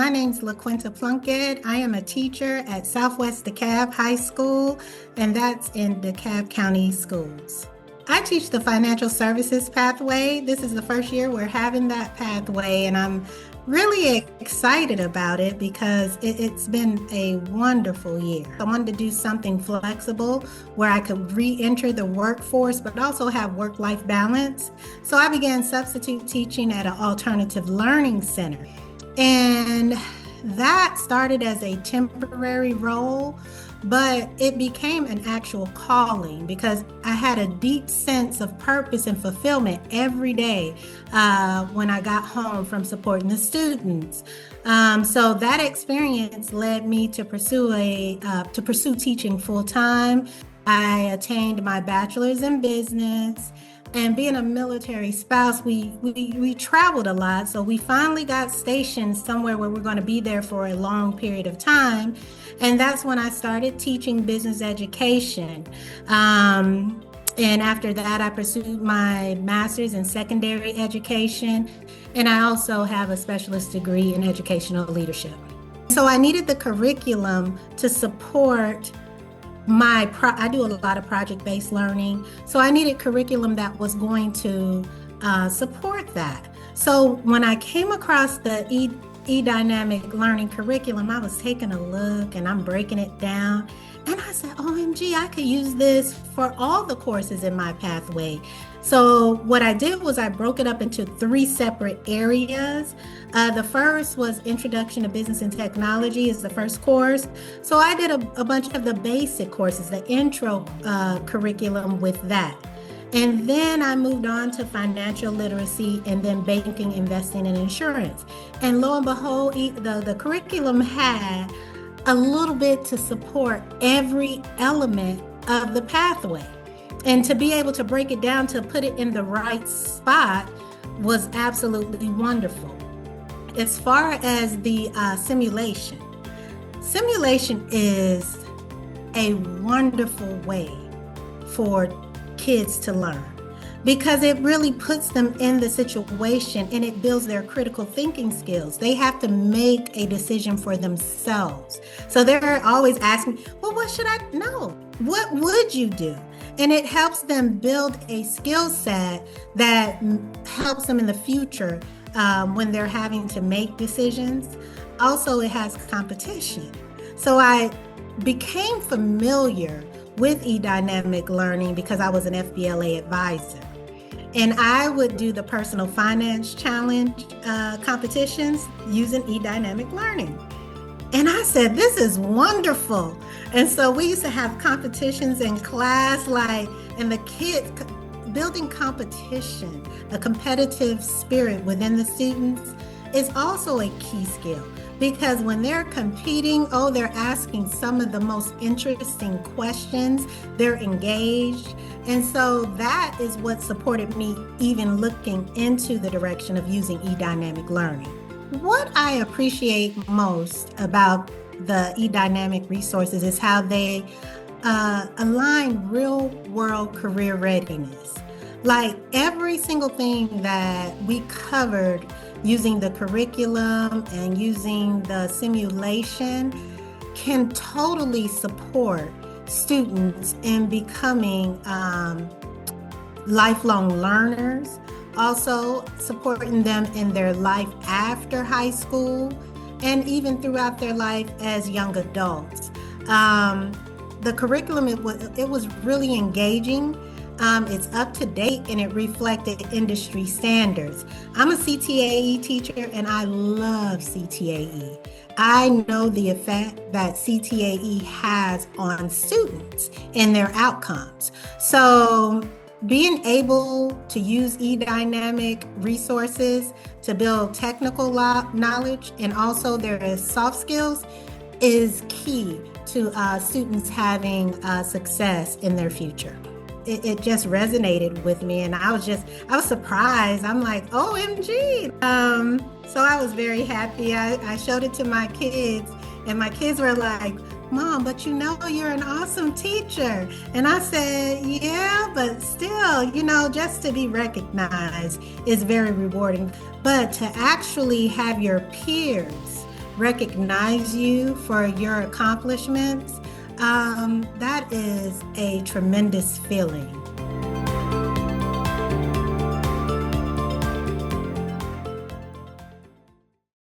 My name's LaQuinta Plunkett. I am a teacher at Southwest DeKalb High School, and that's in DeKalb County Schools. I teach the financial services pathway. This is the first year we're having that pathway, and I'm really excited about it because it's been a wonderful year. I wanted to do something flexible where I could re-enter the workforce, but also have work-life balance. So I began substitute teaching at an alternative learning center. And that started as a temporary role, but it became an actual calling because I had a deep sense of purpose and fulfillment every day when I got home from supporting the students. So that experience led me to pursue teaching full time. I attained my bachelor's in business. And being a military spouse, we traveled a lot. So we finally got stationed somewhere where we're going to be there for a long period of time. And that's when I started teaching business education. And after that, I pursued my master's in secondary education. And I also have a specialist degree in educational leadership. So I needed the curriculum to support I do a lot of project-based learning, so I needed curriculum that was going to support that. So when I came across the e-dynamic learning curriculum, I was taking a look and I'm breaking it down. And I said, OMG, I could use this for all the courses in my pathway. So what I did was I broke it up into 3 separate areas. The first was Introduction to Business and Technology is the first course. So I did a bunch of the basic courses, the intro curriculum with that. And then I moved on to financial literacy and then banking, investing, and insurance. And lo and behold, the curriculum had a little bit to support every element of the pathway. And to be able to break it down to put it in the right spot was absolutely wonderful. As far as the simulation is a wonderful way for kids to learn because it really puts them in the situation and it builds their critical thinking skills. They have to make a decision for themselves. So they're always asking, well, what should I know? What would you do? And it helps them build a skill set that helps them in the future when they're having to make decisions. Also, it has competition. So I became familiar with e-dynamic learning because I was an FBLA advisor. And I would do the personal finance challenge competitions using e-dynamic learning. And I said, this is wonderful. And so we used to have competitions in class, and the kids building competition, a competitive spirit within the students is also a key skill. Because when they're competing, they're asking some of the most interesting questions, they're engaged. And so that is what supported me even looking into the direction of using e-dynamic learning. What I appreciate most about the e-dynamic resources is how they align real-world career readiness. Like every single thing that we covered using the curriculum and using the simulation can totally support students in becoming lifelong learners, also supporting them in their life after high school and even throughout their life as young adults. The curriculum, it was really engaging. It's up to date and it reflected industry standards. I'm a CTAE teacher and I love CTAE. I know the effect that CTAE has on students and their outcomes. So being able to use e-dynamic resources to build technical knowledge and also their soft skills is key to students having success in their future. It just resonated with me and I was surprised. I'm like, OMG. So I was very happy. I showed it to my kids and my kids were like, Mom, but you're an awesome teacher. And I said, yeah, but still, just to be recognized is very rewarding. But to actually have your peers recognize you for your accomplishments, that is a tremendous feeling.